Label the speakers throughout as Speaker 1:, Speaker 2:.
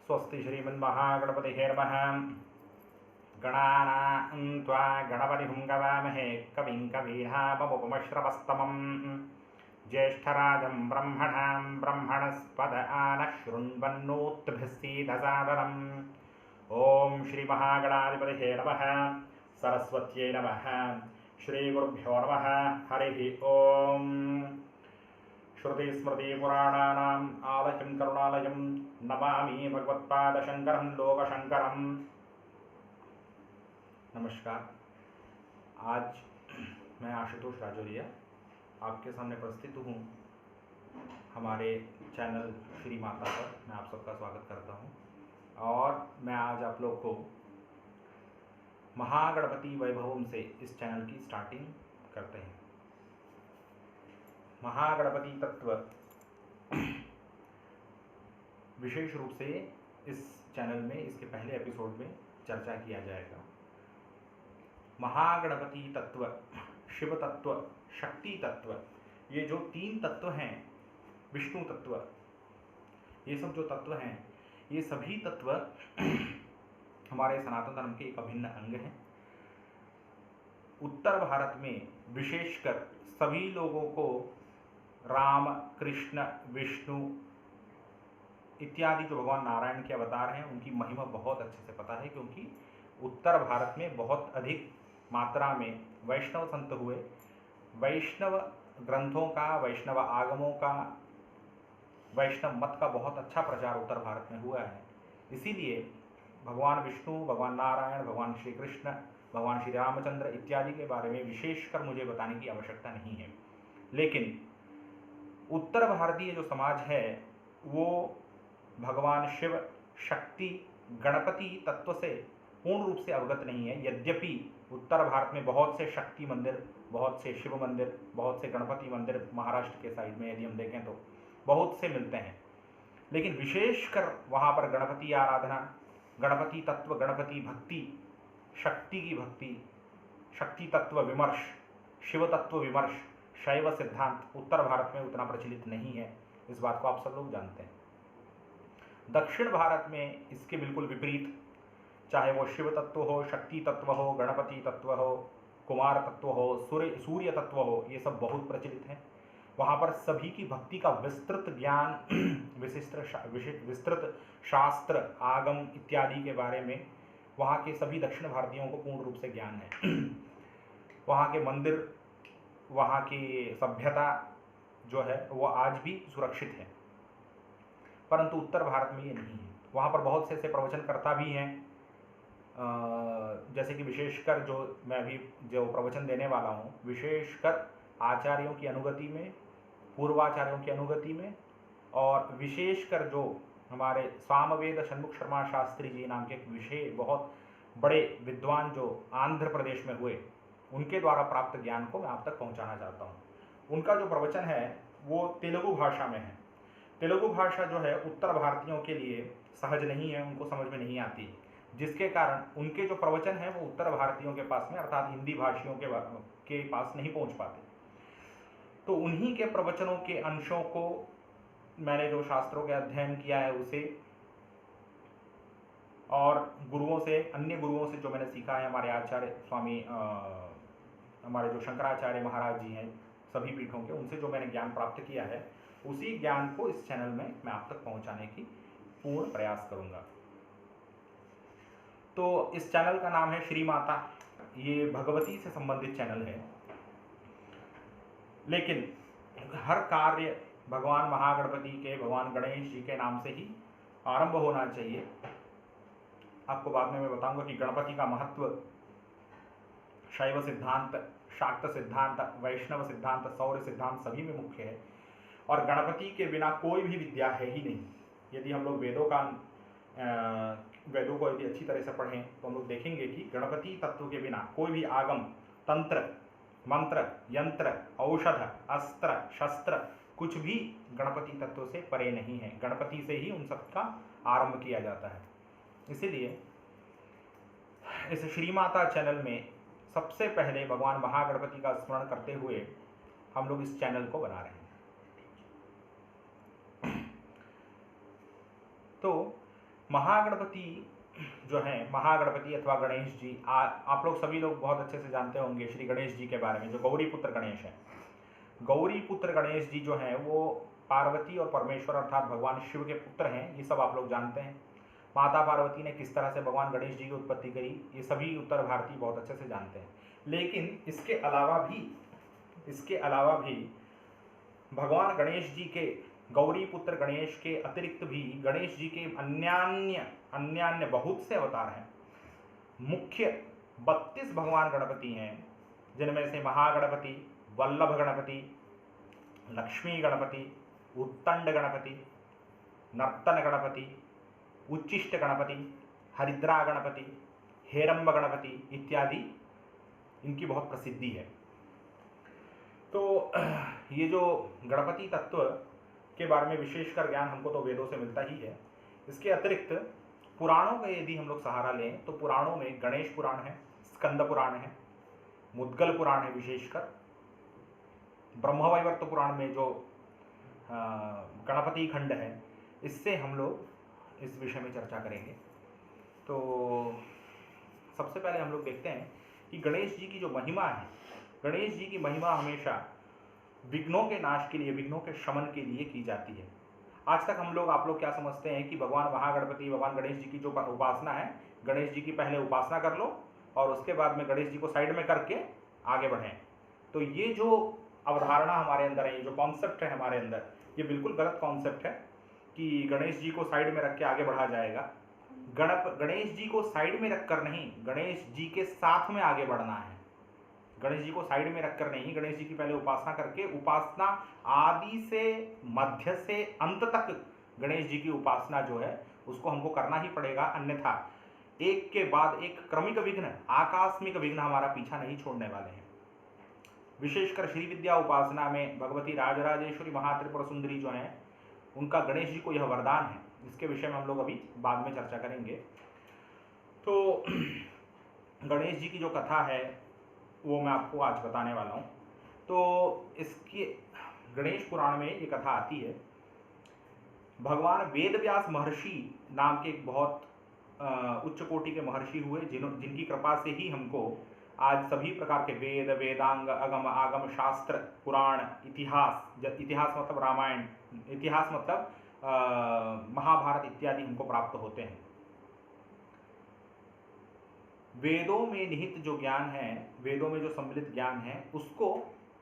Speaker 1: स्वस्ति श्रीमन्महागणपतिहे नमः। गणानां त्वा गणपतिं गवामहे कविं कवीनामुपमश्रवस्तमम् ज्येष्ठराजं ब्रह्मणां ब्रह्मणस्पद आनः शृण्वन्नोत्भिस्सीदसादनम्। ॐ श्रीमहागणाधिपतिहे नमः। सरस्वत्यै नमः। श्रीगुरुभ्यो नमः। हरिः ॐ। श्रुतिस्मृतिपुराणानाम् आलयं करुणालयं नमामि भगवत्पादशङ्करं लोकशङ्करम्। नमस्कार। आज मैं आशुतोष राजौरिया आपके सामने प्रस्तुत हूँ। हमारे चैनल श्री माता पर मैं आप सबका स्वागत करता हूँ और मैं आज आप लोग को महागणपति वैभवम से इस चैनल की स्टार्टिंग करते हैं। महागणपति तत्व विशेष रूप से इस चैनल में इसके पहले एपिसोड में चर्चा किया जाएगा। महागणपति तत्व, शिव तत्व, शक्ति तत्व, ये जो तीन तत्व हैं, विष्णु तत्व, ये सब जो तत्व हैं, ये सभी तत्व हमारे सनातन धर्म के एक अभिन्न अंग हैं। उत्तर भारत में विशेषकर सभी लोगों को राम, कृष्ण, विष्णु इत्यादि जो भगवान नारायण के अवतार हैं उनकी महिमा बहुत अच्छे से पता है, क्योंकि उत्तर भारत में बहुत अधिक मात्रा में वैष्णव संत हुए। वैष्णव ग्रंथों का, वैष्णव आगमों का, वैष्णव मत का बहुत अच्छा प्रचार उत्तर भारत में हुआ है। इसीलिए भगवान विष्णु, भगवान नारायण, भगवान श्री कृष्ण, भगवान श्री रामचंद्र इत्यादि के बारे में विशेषकर मुझे बताने की आवश्यकता नहीं है। लेकिन उत्तर भारतीय जो समाज है वो भगवान शिव, शक्ति, गणपति तत्व से पूर्ण रूप से अवगत नहीं है। यद्यपि उत्तर भारत में बहुत से शक्ति मंदिर, बहुत से शिव मंदिर, बहुत से गणपति मंदिर महाराष्ट्र के साइड में यदि हम देखें तो बहुत से मिलते हैं, लेकिन विशेषकर वहाँ पर गणपति आराधना, गणपति तत्व, गणपति भक्ति, शक्ति की भक्ति, शक्ति तत्व विमर्श, शिव तत्व विमर्श, शैव सिद्धांत उत्तर भारत में उतना प्रचलित नहीं है। इस बात को आप सब लोग जानते हैं। दक्षिण भारत में इसके बिल्कुल विपरीत, चाहे वो शिव तत्व हो, शक्ति तत्व हो, गणपति तत्व हो, कुमार तत्व हो, सूर्य तत्व हो, ये सब बहुत प्रचलित हैं। वहाँ पर सभी की भक्ति का विस्तृत ज्ञान, विस्तृत शास्त्र, आगम इत्यादि के बारे में वहाँ के सभी दक्षिण भारतीयों को पूर्ण रूप से ज्ञान है। वहाँ के मंदिर, वहाँ की सभ्यता जो है वो आज भी सुरक्षित है, परंतु उत्तर भारत में ये नहीं है। वहाँ पर बहुत से ऐसे प्रवचनकर्ता भी हैं, जैसे कि विशेषकर जो मैं अभी जो प्रवचन देने वाला हूँ, विशेषकर आचार्यों की अनुगति में, पूर्वाचार्यों की अनुगति में, और विशेषकर जो हमारे सामवेद षण्मुख शर्मा शास्त्री जी नाम के एक विषय बहुत बड़े विद्वान जो आंध्र प्रदेश में हुए, उनके द्वारा प्राप्त ज्ञान को मैं आप तक पहुँचाना चाहता हूँ। उनका जो प्रवचन है वो तेलुगु भाषा में है। तेलुगु भाषा जो है उत्तर भारतीयों के लिए सहज नहीं है, उनको समझ में नहीं आती, जिसके कारण उनके जो प्रवचन हैं वो उत्तर भारतीयों के पास में, अर्थात हिंदी भाषियों के पास नहीं पहुंच पाते। तो उन्हीं के प्रवचनों के अंशों को मैंने जो शास्त्रों के अध्ययन किया है उसे, और गुरुओं से, अन्य गुरुओं से जो मैंने सीखा है, हमारे आचार्य स्वामी हमारे जो शंकराचार्य महाराज जी हैं सभी पीठों के, उनसे जो मैंने ज्ञान प्राप्त किया है, उसी ज्ञान को इस चैनल में मैं आप तक पहुंचाने की पूर्ण प्रयास करूंगा। तो इस चैनल का नाम है श्री माता। ये भगवती से संबंधित चैनल है, लेकिन हर कार्य भगवान महागणपति के, भगवान गणेश जी के नाम से ही आरंभ होना चाहिए। आपको बाद में मैं बताऊंगा कि गणपति का महत्व शैव सिद्धांत, शाक्त सिद्धांत, वैष्णव सिद्धांत, सौर्य सिद्धांत सभी में मुख्य है, और गणपति के बिना कोई भी विद्या है ही नहीं। यदि हम लोग वेदों को यदि अच्छी तरह से पढ़ें तो हम लोग देखेंगे कि गणपति तत्व के बिना कोई भी आगम, तंत्र, मंत्र, यंत्र, औषध, अस्त्र, शस्त्र कुछ भी गणपति तत्व से परे नहीं है। गणपति से ही उन सब का आरंभ किया जाता है। इसीलिए इस श्री माता चैनल में सबसे पहले भगवान महागणपति का स्मरण करते हुए हम लोग इस चैनल को बना रहे हैं। तो महागणपति जो है, महागणपति अथवा गणेश जी, आप लोग सभी लोग बहुत अच्छे से जानते होंगे श्री गणेश जी के बारे में, जो गौरी पुत्र गणेश हैं। गौरी पुत्र गणेश जी जो हैं वो पार्वती और परमेश्वर अर्थात भगवान शिव के पुत्र हैं, ये सब आप लोग जानते हैं। माता पार्वती ने किस तरह से भगवान गणेश जी की उत्पत्ति करी, ये सभी उत्तर भारतीय बहुत अच्छे से जानते हैं। लेकिन इसके अलावा भी भगवान गणेश जी के, गौरी पुत्र गणेश के अतिरिक्त भी गणेश जी के अन्यान्य बहुत से अवतार हैं। मुख्य 32 भगवान गणपति हैं, जिनमें से महागणपति, वल्लभ गणपति, लक्ष्मी गणपति, उत्तंड गणपति, नर्तन गणपति, उच्चिष्ट गणपति, हरिद्रा गणपति, हेरंब गणपति इत्यादि इनकी बहुत प्रसिद्धि है। तो ये जो गणपति तत्व के बारे में विशेषकर ज्ञान हमको तो वेदों से मिलता ही है। इसके अतिरिक्त पुराणों का यदि हम लोग सहारा लें तो पुराणों में गणेश पुराण है, स्कंद पुराण है, मुद्गल पुराण है, विशेषकर ब्रह्मवैवर्त पुराण में जो गणपति खंड है, इससे हम लोग इस विषय में चर्चा करेंगे। तो सबसे पहले हम लोग देखते हैं कि गणेश जी की जो महिमा है, गणेश जी की महिमा हमेशा विघ्नों के नाश के लिए, विघ्नों के शमन के लिए की जाती है। आज तक हम लोग, आप लोग क्या समझते हैं कि भगवान महागणपति, भगवान गणेश जी की जो उपासना है, गणेश जी की पहले उपासना कर लो और उसके बाद में गणेश जी को साइड में करके आगे बढ़ें। तो ये जो अवधारणा हमारे अंदर है, ये जो कॉन्सेप्ट है हमारे अंदर, ये बिल्कुल गलत कॉन्सेप्ट है कि गणेश जी को साइड में रख के आगे बढ़ा जाएगा। गणेश जी को साइड में रखकर नहीं, गणेश जी के साथ में आगे बढ़ना है। गणेश जी को साइड में रखकर नहीं, गणेश जी की पहले उपासना करके, उपासना आदि से मध्य से अंत तक गणेश जी की उपासना जो है उसको हमको करना ही पड़ेगा, अन्यथा एक के बाद एक क्रमिक विघ्न, आकस्मिक विघ्न हमारा पीछा नहीं छोड़ने वाले हैं। विशेषकर श्री विद्या उपासना में भगवती राजराजेश्वरी महात्रिपुर सुंदरी जो हैं, उनका गणेश जी को यह वरदान है। इसके विषय में हम लोग अभी बाद में चर्चा करेंगे। तो गणेश जी की जो कथा है वो मैं आपको आज बताने वाला हूँ। तो इसकी गणेश पुराण में ये कथा आती है। भगवान वेदव्यास महर्षि नाम के एक बहुत उच्च कोटि के महर्षि हुए, जिनकी कृपा से ही हमको आज सभी प्रकार के वेद, वेदांग, अगम, आगम, शास्त्र, पुराण, इतिहास मतलब रामायण, इतिहास मतलब महाभारत इत्यादि हमको प्राप्त होते हैं। वेदों में निहित जो ज्ञान है, वेदों में जो सम्मिलित ज्ञान है, उसको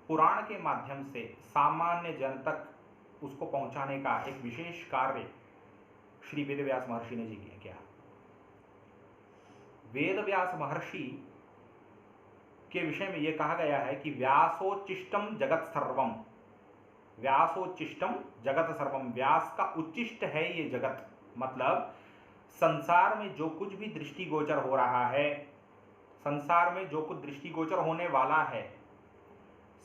Speaker 1: पुराण के माध्यम से सामान्य जन तक उसको पहुंचाने का एक विशेष कार्य श्री वेदव्यास महर्षि ने जी किया। वेदव्यास महर्षि के विषय में यह कहा गया है कि व्यासोच्चिष्टम जगत सर्वम, व्यासोच्चिष्टम जगत सर्वम, व्यास का उच्चिष्ट है ये जगत। मतलब संसार में जो कुछ भी दृष्टिगोचर हो रहा है, संसार में जो कुछ दृष्टिगोचर होने वाला है,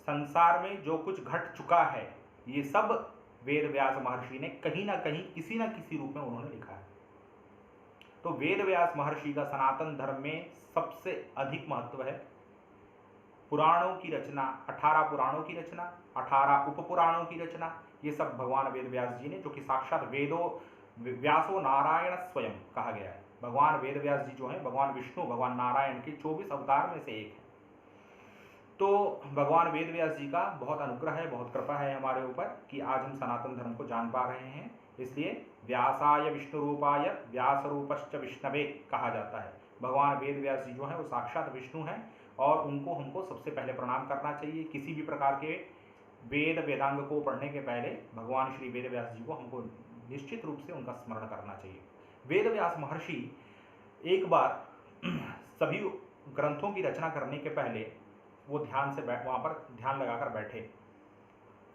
Speaker 1: संसार में जो कुछ घट चुका है, ये सब वेदव्यास महर्षि ने कहीं ना कहीं, किसी ना किसी रूप में उन्होंने लिखा है। तो वेदव्यास महर्षि का सनातन धर्म में सबसे अधिक महत्व है। पुराणों की रचना, 18 पुराणों की रचना, 18 उपपुराणों की रचना, ये सब भगवान वेदव्यास जी ने, जो कि साक्षात व्यासो नारायण स्वयं कहा गया है। भगवान वेदव्यास जी जो है भगवान विष्णु, भगवान नारायण के 24 अवतार में से एक है। तो भगवान वेदव्यास जी का बहुत अनुग्रह है, बहुत कृपा है हमारे ऊपर कि आज हम सनातन धर्म को जान पा रहे हैं। इसलिए व्यासाय विष्णु रूपाय व्यास रूपश्च विष्णवे कहा जाता है। भगवान वेदव्यास जी जो है वो साक्षात विष्णु हैं और उनको हमको सबसे पहले प्रणाम करना चाहिए। किसी भी प्रकार के वेद वेदांग को पढ़ने के पहले भगवान श्री वेदव्यास जी को हमको निश्चित रूप से उनका स्मरण करना चाहिए। वेदव्यास महर्षि एक बार सभी ग्रंथों की रचना करने के पहले वो ध्यान से वहाँ पर ध्यान लगाकर बैठे।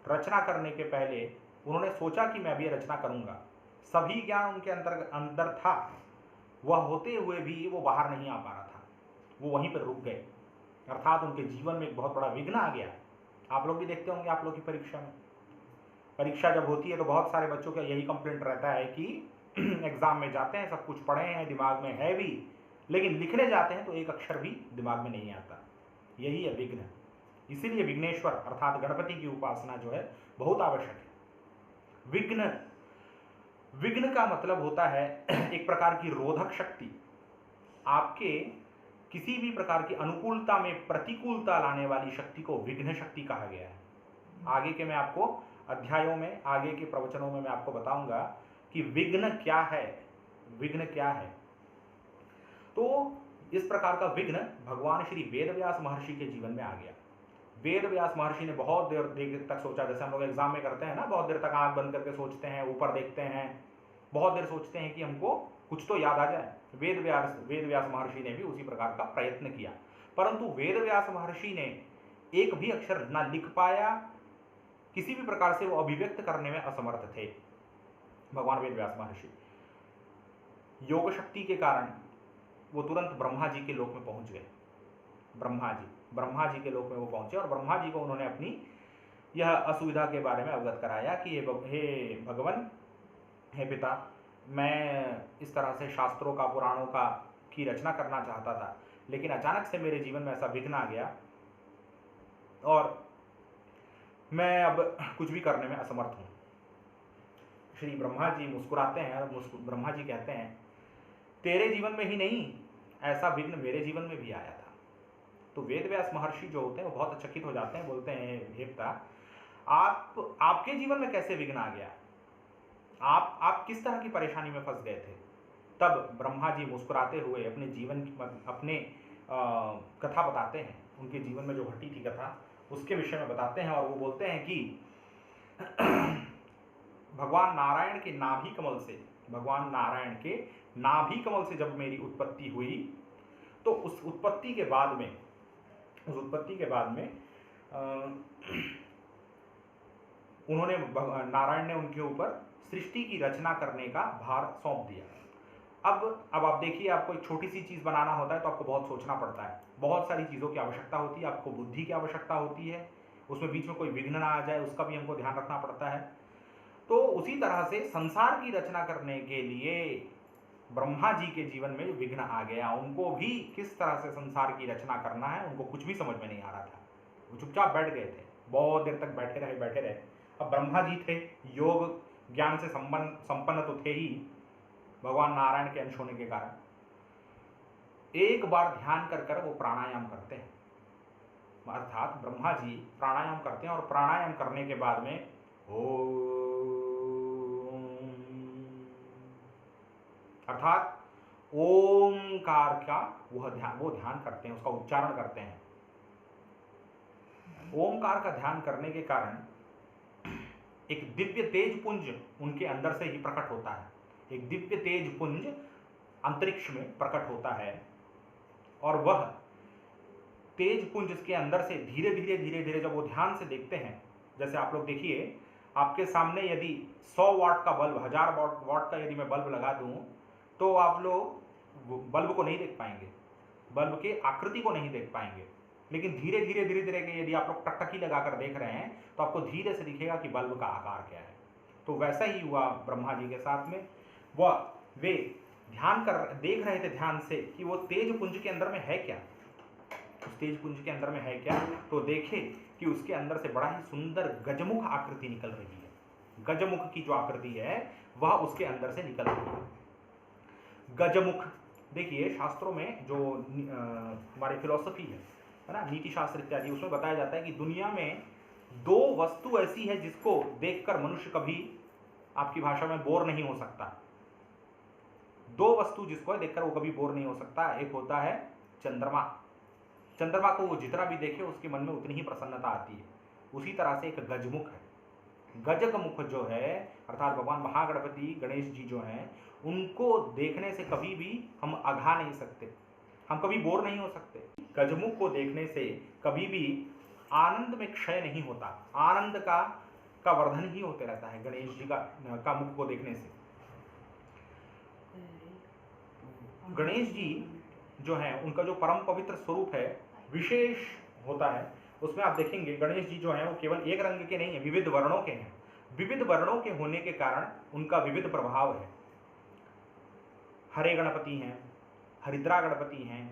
Speaker 1: रचना करने के पहले उन्होंने सोचा कि मैं अभी रचना करूँगा। सभी ज्ञान उनके अंदर था, वह होते हुए भी वो बाहर नहीं आ पा रहा था, वो वहीं पर रुक गए। अर्थात उनके जीवन में एक बहुत बड़ा विघ्न आ गया। आप लोग भी देखते होंगे, आप लोग की परीक्षा में, परीक्षा जब होती है तो बहुत सारे बच्चों का यही कंप्लेंट रहता है कि एग्जाम में जाते हैं, सब कुछ पढ़े हैं, दिमाग में है भी, लेकिन लिखने जाते हैं तो एक अक्षर भी दिमाग में नहीं आता। यही है विघ्न। इसीलिए विघ्नेश्वर अर्थात गणपति की उपासना जो है बहुत आवश्यक है। विघ्न का मतलब होता है एक प्रकार की रोधक शक्ति। आपके किसी भी प्रकार की अनुकूलता में प्रतिकूलता लाने वाली शक्ति को विघ्न शक्ति कहा गया है। आगे के मैं आपको अध्यायों में, आगे के प्रवचनों में मैं आपको बताऊंगा कि विघ्न क्या है, विघ्न क्या है। तो इस प्रकार का विघ्न भगवान श्री वेदव्यास महर्षि के जीवन में आ गया। वेदव्यास महर्षि ने बहुत देर तक सोचा, जैसे हम लोग एग्जाम में करते हैं ना, बहुत देर तक आंख बंद करके सोचते हैं, ऊपर देखते हैं, बहुत देर सोचते हैं कि हमको कुछ तो याद आ जाए। वेदव्यास महर्षि ने भी उसी प्रकार का प्रयत्न किया, परंतु वेदव्यास महर्षि ने एक भी अक्षर ना लिख पाया, किसी भी प्रकार से वो अभिव्यक्त करने में असमर्थ थे। भगवान वेदव्यास महर्षि योग शक्ति के कारण वो तुरंत ब्रह्मा जी के लोक में पहुंच गए। ब्रह्मा जी के लोक में वो पहुंचे और ब्रह्मा जी को उन्होंने अपनी यह असुविधा के बारे में अवगत कराया कि हे भगवान, हे पिता, मैं इस तरह से शास्त्रों का, पुराणों का की रचना करना चाहता था, लेकिन अचानक से मेरे जीवन में ऐसा विघ्न आ गया और मैं अब कुछ भी करने में असमर्थ हूँ। श्री ब्रह्मा जी मुस्कुराते हैं और ब्रह्मा जी कहते हैं, तेरे जीवन में ही नहीं, ऐसा विघ्न मेरे जीवन में भी आया था। तो वेदव्यास महर्षि जो होते हैं वो बहुत चकित हो जाते हैं, बोलते हैं, हे पिता, आपके जीवन में कैसे विघ्न आ गया? आप किस तरह की परेशानी में फंस गए थे? तब ब्रह्मा जी मुस्कुराते हुए अपने जीवन की, अपने कथा बताते हैं, उनके जीवन में जो घटी थी कथा उसके विषय में बताते हैं। और वो बोलते हैं कि भगवान नारायण के नाभि कमल से जब मेरी उत्पत्ति हुई, तो उस उत्पत्ति के बाद में उन्होंने, नारायण ने उनके ऊपर सृष्टि की रचना करने का भार सौंप दिया। अब आप देखिए, आपको एक छोटी सी चीज बनाना होता है तो आपको बहुत सोचना पड़ता है, बहुत सारी चीजों की आवश्यकता होती है, आपको बुद्धि की आवश्यकता होती है, उसमें बीच में कोई विघ्न ना आ जाए उसका भी हमको ध्यान रखना पड़ता है। तो उसी तरह से संसार की रचना करने के लिए ब्रह्मा जी के जीवन में विघ्न आ गया। उनको भी किस तरह से संसार की रचना करना है उनको कुछ भी समझ में नहीं आ रहा था। वो चुपचाप बैठ गए थे, बहुत देर तक बैठे रहे। अब ब्रह्मा जी थे, योग ज्ञान से संपन्न तो थे ही, भगवान नारायण के अंश होने के कारण एक बार ध्यान कर वो प्राणायाम करते हैं। अर्थात ब्रह्मा जी प्राणायाम करते हैं और प्राणायाम करने के बाद में अर्थात ओमकार का वो ध्यान करते हैं, उसका उच्चारण करते हैं। ओमकार का ध्यान करने के कारण एक दिव्य तेज पुंज उनके अंदर से ही प्रकट होता है। एक दिव्य तेज पुंज अंतरिक्ष में प्रकट होता है और वह तेज पुंज के अंदर से धीरे धीरे जब वो ध्यान से देखते हैं, जैसे आप लोग देखिए, आपके सामने यदि 100 वाट का बल्ब, 1000 वाट का यदि मैं बल्ब लगा दूं तो आप लोग बल्ब को नहीं देख पाएंगे, बल्ब के आकृति को नहीं देख पाएंगे। लेकिन धीरे धीरे यदि आप लोग टकटकी लगाकर देख रहे हैं तो आपको धीरे से दिखेगा कि बल्ब का आकार क्या है। तो वैसा ही हुआ ब्रह्मा जी के साथ में। वे देख रहे थे ध्यान से कि वो तेज पुंज के अंदर में है क्या, उस तेज पुंज के अंदर में है क्या। तो देखे कि उसके अंदर से बड़ा ही सुंदर गजमुख आकृति निकल रही है। गजमुख की जो आकृति है वह उसके अंदर से निकल रही है। गजमुख, देखिए शास्त्रों में जो हमारी फिलॉसफी है ना, नीति शास्त्र इत्यादि, उसमें बताया जाता है कि दुनिया में 2 वस्तु ऐसी है जिसको देखकर मनुष्य कभी, आपकी भाषा में, बोर नहीं हो सकता। 2 वस्तु जिसको देखकर वो कभी बोर नहीं हो सकता। एक होता है चंद्रमा, चंद्रमा को वो जितना भी देखे उसके मन में उतनी ही प्रसन्नता आती है। उसी तरह से एक गजमुख है। गजमुख जो है अर्थात भगवान महागणपति गणेश जी जो हैं, उनको देखने से कभी भी हम अघा नहीं सकते, हम कभी बोर नहीं हो सकते। गजमुख को देखने से कभी भी आनंद में क्षय नहीं होता, आनंद का वर्धन ही होते रहता है गणेश जी का मुख को देखने से। गणेश जी जो है उनका जो परम पवित्र स्वरूप है विशेष होता है। उसमें आप देखेंगे गणेश जी जो हैं वो केवल एक रंग के नहीं है, विविध वर्णों के हैं। विविध वर्णों के होने के कारण उनका विविध प्रभाव है। हरे गणपति हैं, हरिद्रा गणपति हैं,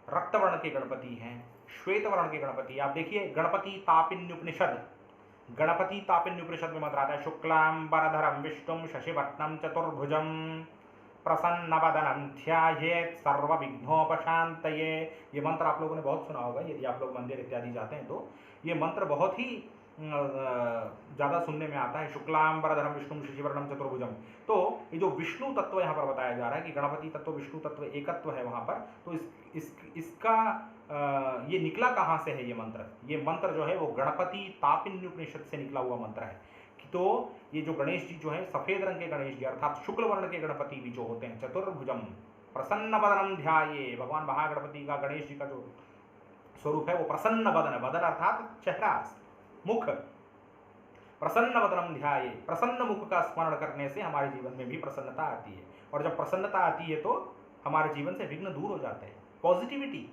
Speaker 1: रक्तवर्ण के गणपति हैं, श्वेत वर्ण के गणपति। आप देखिए गणपति तापिन्युपनिषद गणपति तापिन्य उपनिषद में मंत्र आता है, शुक्लांबरधरम विष्णुम शशिवर्णम चतुर्भुजम प्रसन्नवदनं ध्यायेत् सर्वविघ्नोपशान्तये। ये मंत्र आप लोगों ने बहुत सुना होगा, यदि आप लोग मंदिर इत्यादि जाते हैं तो ये मंत्र बहुत ही ज़्यादा सुनने में आता है, शुक्लांबरधरम विष्णुम शशिवर्णम चतुर्भुजम। तो ये जो विष्णु तत्व यहाँ पर बताया जा रहा है कि गणपति तत्व विष्णु तत्व एकत्व है वहाँ पर, तो इसका ये निकला कहाँ से है ये मंत्र? ये मंत्र जो है वो गणपति तापिन्य उपनिषद से निकला हुआ मंत्र है। तो ये जो गणेश जी जो है सफेद रंग के गणेश जी अर्थात शुक्ल वर्ण के गणपति भी जो होते हैं, चतुर्भुजम प्रसन्न वदनम ध्याये, भगवान महागणपति का गणेश जी का जो स्वरूप है वो प्रसन्न वदन, वदन अर्थात चेहरा मुख, प्रसन्न वदनम ध्याये, प्रसन्न मुख का स्मरण करने से हमारे जीवन में भी प्रसन्नता आती है, और जब प्रसन्नता आती है तो हमारे जीवन से विघ्न दूर हो जाते हैं। पॉजिटिविटी,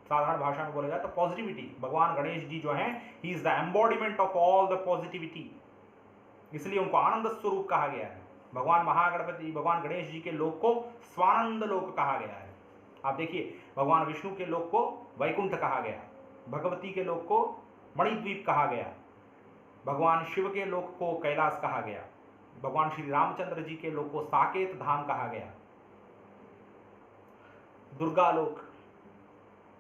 Speaker 1: साधारण भाषा में बोला जाए तो पॉजिटिविटी, भगवान गणेश जी जो हैं he is the embodiment of all the positivity, इसलिए उनको आनंद स्वरूप कहा गया है। भगवान महागणपति, भगवान गणेश जी के लोक को स्वानंद लोक कहा गया है। आप देखिए, भगवान विष्णु के लोक को वैकुंठ कहा गया, भगवती के लोक को मणिद्वीप कहा गया, भगवान शिव के लोक को कैलाश कहा गया, भगवान श्री रामचंद्र जी के लोक को साकेत धाम कहा गया, दुर्गा लोक,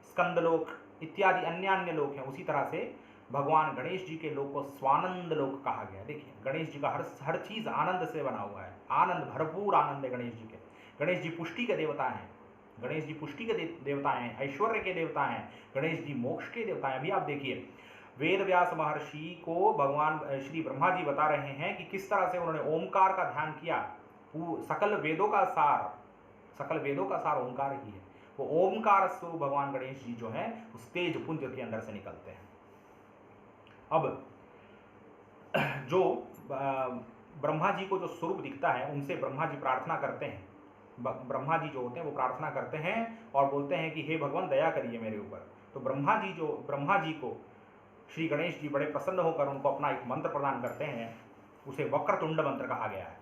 Speaker 1: स्कंद लोक इत्यादि अन्य अन्य लोक हैं। उसी तरह से भगवान गणेश जी के लोक को स्वानंद लोक कहा गया। देखिए, गणेश जी का हर चीज आनंद से बना हुआ है, आनंद, भरपूर आनंद है गणेश जी के। गणेश जी पुष्टि के देवता हैं, गणेश जी पुष्टि के देवता हैं, ऐश्वर्य के देवता हैं, गणेश जी मोक्ष के देवता हैं। अभी आप देखिए, वेद व्यास महर्षि को भगवान श्री ब्रह्मा जी बता रहे हैं कि किस तरह से उन्होंने ओमकार का ध्यान किया। सकल वेदों का सार ओमकार ही है। वो ओमकार स्वरूप भगवान गणेश जी जो है उस तेज पुंज के अंदर से निकलते हैं। अब जो ब्रह्मा जी को जो स्वरूप दिखता है, उनसे ब्रह्मा जी प्रार्थना करते हैं। ब्रह्मा जी जो होते हैं वो प्रार्थना करते हैं और बोलते हैं कि हे भगवान दया करिए मेरे ऊपर। तो ब्रह्मा जी को श्री गणेश जी बड़े प्रसन्न होकर उनको अपना एक मंत्र प्रदान करते हैं। उसे वक्रतुंड मंत्र कहा गया है,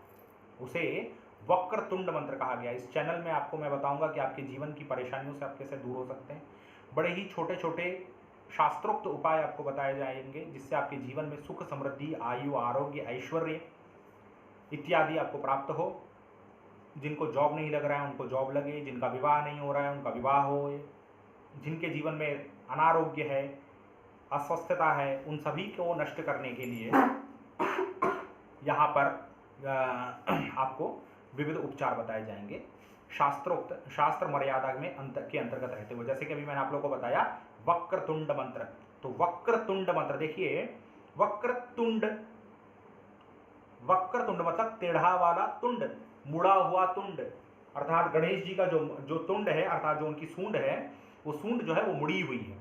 Speaker 1: उसे वक्रतुंड मंत्र कहा गया। इस चैनल में आपको मैं बताऊंगा कि आपके जीवन की परेशानियों से आप कैसे दूर हो सकते हैं। बड़े ही छोटे छोटे शास्त्रोक्त उपाय आपको बताए जाएंगे जिससे आपके जीवन में सुख, समृद्धि, आयु, आरोग्य, ऐश्वर्य इत्यादि आपको प्राप्त हो। जिनको जॉब नहीं लग रहा है उनको जॉब लगे, जिनका विवाह नहीं हो रहा है उनका विवाह हो, जिनके जीवन में अनारोग्य है, अस्वस्थता है, उन सभी को नष्ट करने के लिए यहाँ पर आपको विविध उपचार बताए जाएंगे शास्त्रोक्त, शास्त्र मर्यादा में के अंतर्गत रहते हुए। जैसे कि अभी मैंने आप लोगों को बताया वक्रतुंड मंत्र, तो वक्रतुंड मंत्र देखिए, वक्रतुंड मतलब टेढ़ा वाला तुंड, मुड़ा हुआ तुंड, अर्थात गणेश जी का जो तुंड है, अर्थात जो उनकी सूंड है, वो सूंड जो है वो मुड़ी हुई है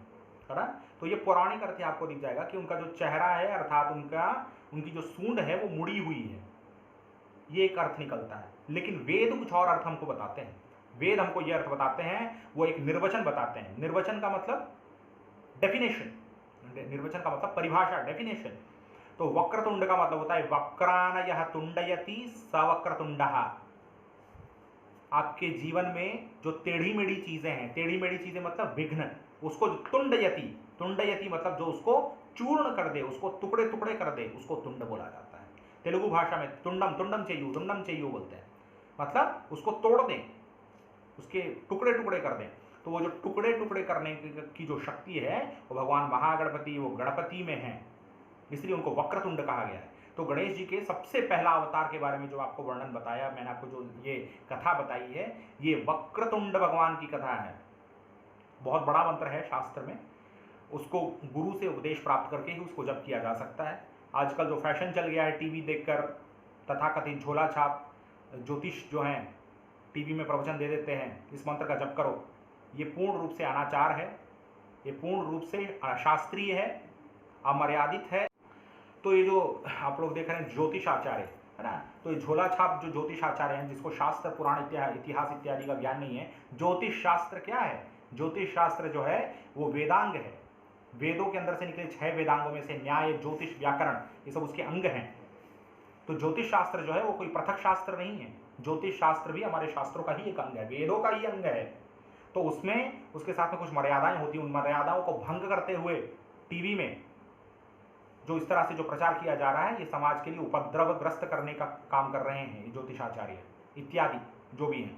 Speaker 1: ना। तो ये पौराणिक अर्थ आपको दिख जाएगा कि उनका जो चेहरा है अर्थात उनकी जो सूंड है वो मुड़ी हुई है, ये एक अर्थ निकलता है। लेकिन वेद कुछ और अर्थ हमको बताते हैं। वेद हमको ये अर्थ बताते हैं, वो एक निर्वचन बताते हैं। निर्वचन का मतलब डेफिनेशन, निर्वचन का मतलब परिभाषा, डेफिनेशन। तो वक्रतुंड का मतलब होता है वक्रानयः तुंडयति सवक्रतुंडः। आपके जीवन में जो टेढ़ी मेढ़ी चीजें हैं, टेढ़ी मेढ़ी चीजें मतलब विघ्न, उसको तुंडयति मतलब जो उसको चूर्ण कर दे, उसको टुकड़े टुकड़े कर दे, उसको तुंड बोला जाता है। तेलुगु भाषा में तुंडम चेयू बोलते हैं, मतलब उसको तोड़ दें, उसके टुकड़े टुकड़े कर दें। तो वो जो टुकड़े टुकड़े करने की जो शक्ति है वो भगवान महागणपति, वो गणपति में है, इसलिए उनको वक्रतुंड कहा गया है। तो गणेश जी के सबसे पहला अवतार के बारे में जो आपको वर्णन बताया, मैंने आपको जो ये कथा बताई है, ये वक्रतुंड भगवान की कथा है। बहुत बड़ा मंत्र है शास्त्र में, उसको गुरु से उपदेश प्राप्त करके ही उसको जप किया जा सकता है। आजकल जो फैशन चल गया है टीवी देखकर तथाकथित झोला छाप ज्योतिष जो हैं टीवी में प्रवचन दे देते हैं, इस मंत्र का जप करो, ये पूर्ण रूप से अनाचार है, ये पूर्ण रूप से अशास्त्रीय है, अमर्यादित है। तो ये जो आप लोग देख रहे हैं ज्योतिष आचार्य है ना, तो ये झोला छाप जो ज्योतिष आचार्य हैं, जिसको शास्त्र, पुराण, इतिहास इत्यादि का ज्ञान नहीं है, ज्योतिष शास्त्र क्या है? ज्योतिष शास्त्र जो है वो वेदांग है। वेदों के अंदर से निकले 6 वेदांगों में से न्याय, ज्योतिष, व्याकरण, ये सब उसके अंग हैं। तो ज्योतिष शास्त्र जो है वो कोई पृथक शास्त्र नहीं है, ज्योतिष शास्त्र भी हमारे शास्त्रों का ही एक अंग है, वेदों का ही अंग है। तो उसमें उसके साथ में कुछ मर्यादाएं होती हैं, उन मर्यादाओं को भंग करते हुए टीवी में जो इस तरह से जो प्रचार किया जा रहा है, ये समाज के लिए उपद्रवग्रस्त करने का काम कर रहे हैं, ज्योतिषाचार्य इत्यादि जो भी हैं।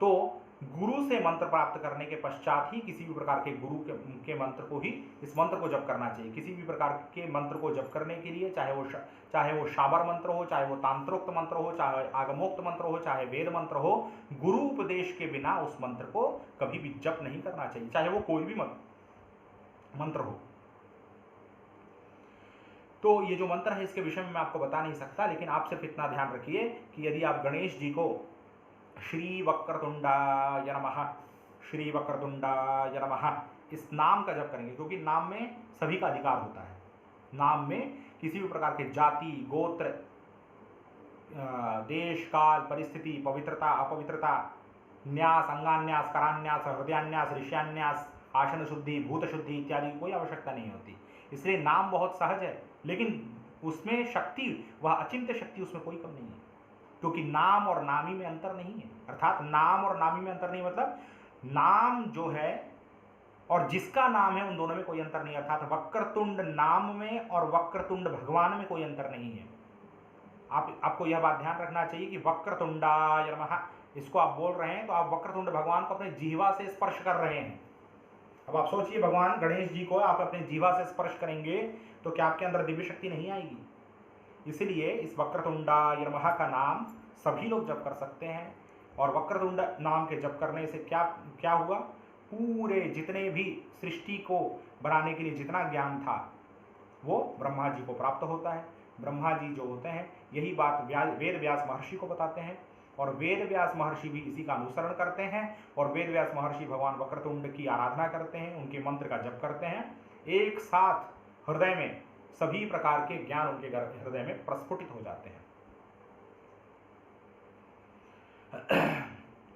Speaker 1: तो गुरु से मंत्र प्राप्त करने के पश्चात ही किसी भी प्रकार के गुरु के मंत्र को ही, इस मंत्र को जप करना चाहिए। किसी भी प्रकार के मंत्र को जप करने के लिए, चाहे वो शाबर मंत्र हो, चाहे वो तांत्रोक्त मंत्र हो, चाहे आगमोक्त मंत्र हो, चाहे वेद मंत्र हो, गुरु उपदेश के बिना उस मंत्र को कभी भी जप नहीं करना चाहिए, चाहे वो कोई भी मंत्र हो। तो ये जो मंत्र है इसके विषय में मैं आपको बता नहीं सकता, लेकिन आप सिर्फ इतना ध्यान रखिए कि यदि आप गणेश जी को श्री वक्रतुंडाय नमः, श्री वक्रतुंडाय नमः इस नाम का जप करेंगे, क्योंकि नाम में सभी का अधिकार होता है। नाम में किसी भी प्रकार के जाति, गोत्र, देश, काल, परिस्थिति, पवित्रता, अपवित्रता, न्यास, अंगान्यास, करान्यास, हृदयान्यास, ऋष्यान्यास, आसन शुद्धि, भूत शुद्धि इत्यादि की कोई आवश्यकता नहीं होती। इसलिए नाम बहुत सहज है, लेकिन उसमें शक्ति, वह अचिंत्य शक्ति, उसमें कोई कम नहीं है, क्योंकि नाम और नामी में अंतर नहीं है। अर्थात नाम और नामी में अंतर नहीं मतलब नाम जो है और जिसका नाम है उन दोनों में कोई अंतर नहीं। अर्थात वक्रतुंड नाम में और वक्रतुंड भगवान में कोई अंतर नहीं है। आपको यह बात ध्यान रखना चाहिए कि वक्रतुंडाय नमः इसको आप बोल रहे हैं तो आप वक्रतुंड भगवान को अपने जिह्वा से स्पर्श कर रहे हैं। अब आप सोचिए, भगवान गणेश जी को आप अपने जिह्वा से स्पर्श करेंगे तो क्या आपके अंदर दिव्य शक्ति नहीं आएगी? इसलिए इस वक्रतुंडाय नमः का नाम सभी लोग जप कर सकते हैं। और वक्रतुंड नाम के जप करने से क्या हुआ, पूरे जितने भी सृष्टि को बनाने के लिए जितना ज्ञान था वो ब्रह्मा जी को प्राप्त होता है। ब्रह्मा जी जो होते हैं यही बात वेद व्यास महर्षि को बताते हैं, और वेद व्यास महर्षि भी इसी का अनुसरण करते हैं, और वेद व्यास महर्षि भगवान वक्रतुंड की आराधना करते हैं, उनके मंत्र का जप करते हैं। एक साथ हृदय में सभी प्रकार के ज्ञान उनके हृदय में प्रस्फुटित हो जाते हैं।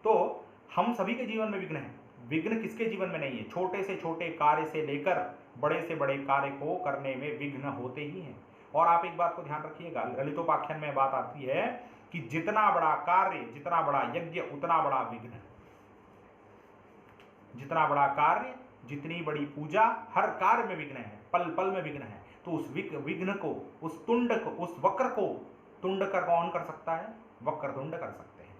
Speaker 1: तो हम सभी के जीवन में विघ्न है। विघ्न किसके जीवन में नहीं है? छोटे से छोटे कार्य से लेकर बड़े से बड़े कार्य को करने में विघ्न होते ही हैं। और आप एक बात को ध्यान रखिएगा, ललितोपाख्यान में बात आती है कि जितना बड़ा कार्य, जितना बड़ा यज्ञ, उतना बड़ा विघ्न। जितना बड़ा कार्य, जितनी बड़ी पूजा, हर कार्य में विघ्न है, पल पल में विघ्न है। तो उस विघ्न को, उस तुंड को, उस वक्र को तुंड कर कौन कर सकता है? वक्रतुंड कर सकते हैं।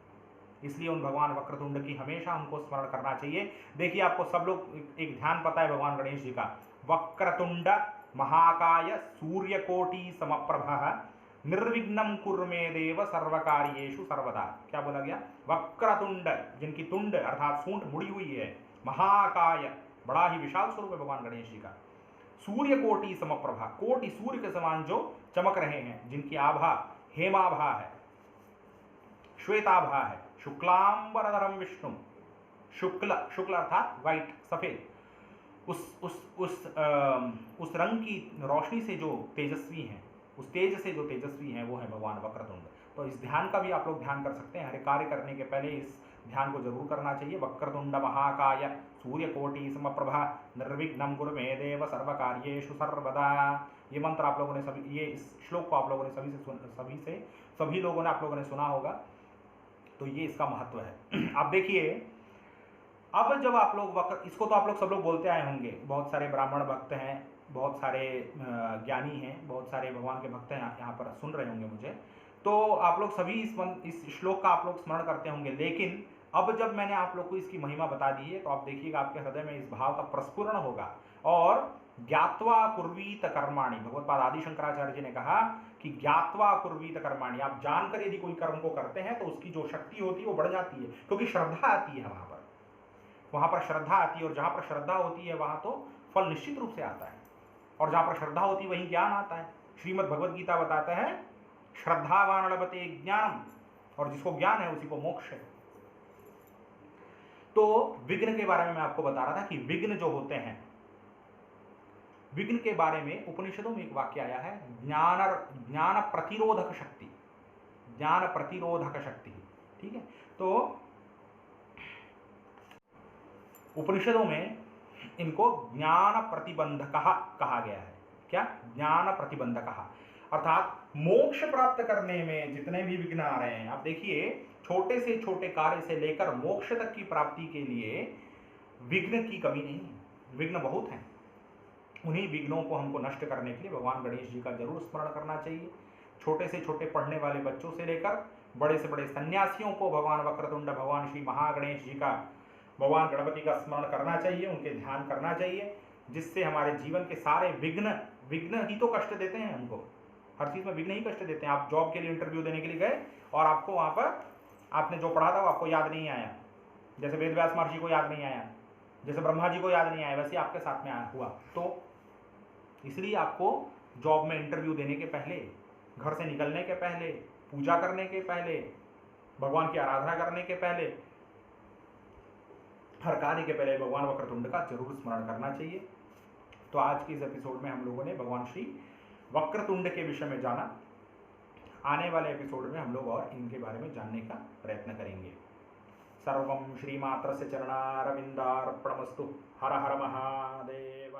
Speaker 1: इसलिए उन भगवान वक्रतुंड की हमेशा हमको स्मरण करना चाहिए। देखिए, आपको सब लोग एक ध्यान पता है भगवान गणेश जी का, वक्रतुंड महाकाय सूर्यकोटि समप्रभ निर्विघ्नं कुरु मे देव सर्वकार्येषु सर्वदा। क्या बोला गया? वक्रतुंड, जिनकी तुंड अर्थात सूंड मुड़ी हुई है, महाकाय बड़ा ही विशाल स्वरूप है भगवान गणेश जी का, सूर्यकोटि समप्रभा, कोटि सूर्य के समान जो चमक रहे हैं, जिनकी आभा हेमाभा है, श्वेताभा है, शुक्लांबरधरम विष्णु, शुक्ल अर्थात व्हाइट, सफेद, उस रंग की रोशनी से जो तेजस्वी हैं, उस तेज से जो तेजस्वी हैं, वो है भगवान वक्रतुंड। तो इस ध्यान का भी आप लोग ध्यान कर सकते हैं। हर कार्य करने के पहले इस ध्यान को जरूर करना चाहिए। वक्रतुंड महाकाय सूर्यकोटि समप्रभा निर्विघ्नं कुरु मे देव सर्वकार्येषु सर्वदा। ये मंत्र आप लोगों ने सभी, ये इस श्लोक को आप लोगों ने सभी लोगों ने आप लोगों ने सुना होगा। तो ये इसका महत्व है। आप देखिए, अब जब आप लोग इसको तो आप लोग सब लोग बोलते आए होंगे, बहुत सारे ब्राह्मण भक्त हैं, बहुत सारे ज्ञानी हैं, बहुत सारे भगवान के भक्त हैं यहाँ पर सुन रहे होंगे मुझे, तो आप लोग सभी इस श्लोक का आप लोग स्मरण करते होंगे। लेकिन अब जब मैंने आप लोग को इसकी महिमा बता दी है तो आप देखिएगा आपके हृदय में इस भाव का प्रस्फुरण होगा। और ज्ञात्वा कुर्वीत कर्माणि, भगवत्पाद आदि शंकराचार्य जी ने कहा कि ज्ञात्वा कुर्वीत कर्माणि, आप जानकर यदि कोई कर्म को करते हैं तो उसकी जो शक्ति होती है वो बढ़ जाती है, क्योंकि श्रद्धा आती है वहां पर श्रद्धा आती है। और जहां पर श्रद्धा होती है वहां तो फल निश्चित रूप से आता है, और जहां पर श्रद्धा होती है वहीं ज्ञान आता है। श्रीमद् भगवद गीता बताता है श्रद्धावान लभते ज्ञानम, और जिसको ज्ञान है उसी को मोक्ष है। तो विघ्न के बारे में मैं आपको बता रहा था कि विघ्न जो होते हैं, विघ्न के बारे में उपनिषदों में एक वाक्य आया है, ज्ञान प्रतिरोधक शक्ति, ज्ञान प्रतिरोधक शक्ति। ठीक है, तो उपनिषदों में इनको ज्ञान प्रतिबंधक कहा गया है। क्या? ज्ञान प्रतिबंधक, अर्थात मोक्ष प्राप्त करने में जितने भी विघ्न आ रहे हैं, आप देखिए छोटे से छोटे कार्य से लेकर मोक्ष तक की प्राप्ति के लिए विघ्न की कमी नहीं है, विघ्न बहुत हैं। उन्हीं विघ्नों को हमको नष्ट करने के लिए भगवान गणेश जी का जरूर स्मरण करना चाहिए। छोटे से छोटे पढ़ने वाले बच्चों से लेकर बड़े से बड़े सन्यासियों को भगवान वक्रतुंड, भगवान श्री महागणेश जी का, भगवान गणपति का स्मरण करना चाहिए, उनके ध्यान करना चाहिए, जिससे हमारे जीवन के सारे विघ्न, विघ्न ही तो कष्ट देते हैं हमको, हर चीज़ में विघ्न ही कष्ट देते हैं। आप जॉब के लिए इंटरव्यू देने के लिए गए और आपको वहाँ पर आपने जो पढ़ा था वो आपको याद नहीं आया, जैसे वेद व्यास महर्षि को याद नहीं आया, जैसे ब्रह्मा जी को याद नहीं आया, वैसे आपके साथ में हुआ। तो इसलिए आपको जॉब में इंटरव्यू देने के पहले, घर से निकलने के पहले, पूजा करने के पहले, भगवान की आराधना करने के पहले, हर कार्य के पहले भगवान वक्रतुंड का जरूर स्मरण करना चाहिए। तो आज के इस एपिसोड में हम लोगों ने भगवान श्री वक्रतुंड के विषय में जाना। आने वाले एपिसोड में हम लोग और इनके बारे में जानने का प्रयत्न करेंगे। सर्वं श्रीमात्रस्य चरणारविन्दार्पणमस्तु। हर हर महादेव।